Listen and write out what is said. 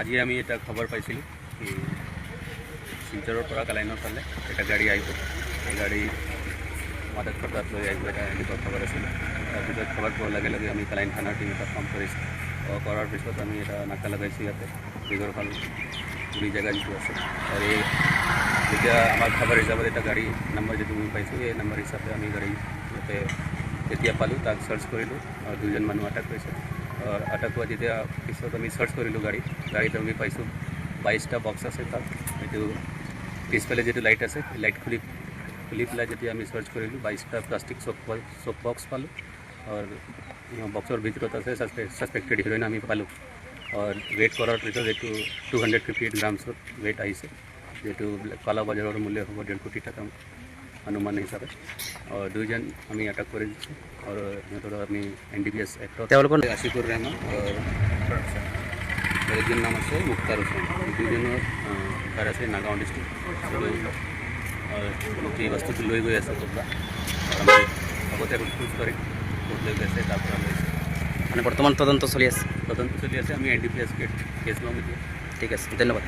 আজি আমি এটা খবৰ পাইছিলোঁ কি শিলচৰৰ পৰা কালাইনৰ ফালে এটা গাড়ী আহিব। এই গাড়ী মাদক পদাৰ্থ লৈ আহিব, এটা এনেকুৱা খবৰ আছিল। তাৰপিছত খবৰ পোৱাৰ লগে লগে আমি কালাইন থানাৰ টিম এটা ফৰ্ম কৰিছোঁ। কৰাৰ পিছত আমি এটা নাকা লগাইছোঁ ইয়াতে দীঘৰফাল পুৰি জেগা যিটো আছে। আৰু এই যেতিয়া আমাৰ খবৰ হিচাপত এটা গাড়ী নম্বৰ যিটো আমি পাইছোঁ, এই নম্বৰ হিচাপে আমি গাড়ী ইয়াতে যেতিয়া পালোঁ তাক চাৰ্চ কৰিলোঁ আৰু দুজন মানুহ আটক কৰিছে। আটক হোৱা যেতিয়া পিছত আমি চাৰ্চ কৰিলোঁ গাড়ীত আমি পাইছোঁ 22টা বক্স আছে। তাত এইটো পিছফালে যিটো লাইট আছে, লাইট খুলি পেলাই যেতিয়া আমি চাৰ্চ কৰিলোঁ 22টা প্লাষ্টিক চক বক্স পালোঁ। আৰু বক্সৰ ভিতৰত আছে ছাছপেক্টেড হিৰইন আমি পালোঁ। আৰু ৱেইট কৰাৰ পিছত এইটো 258 গ্ৰামছৰ ৱেইট আহিছে, যিটো কালা বজাৰৰ মূল্য হ'ব 1.5 কোটি টকা অনুমান হিচাপে। আৰু দুইজন আমি আটক কৰি দিছোঁ আৰু সিহঁতৰ আমি NDPS এক্টত আশিকুৰ ৰহমান আৰু একজন নাম আছে মুক্তাৰ হুছেইন। দুইজনৰ তাৰ আছে নাগাঁও ডিষ্ট্ৰিক্ট। এই বস্তুটো লৈ গৈ আছে ক'ৰবাত, আৰু আমি আগতে খোজ কৰি ক'ত লৈ গৈছে তাৰ পৰা লৈছে। মানে বৰ্তমান তদন্ত চলি আছে। আমি NDPS কেছ ল'ম এতিয়া। ঠিক আছে, ধন্যবাদ।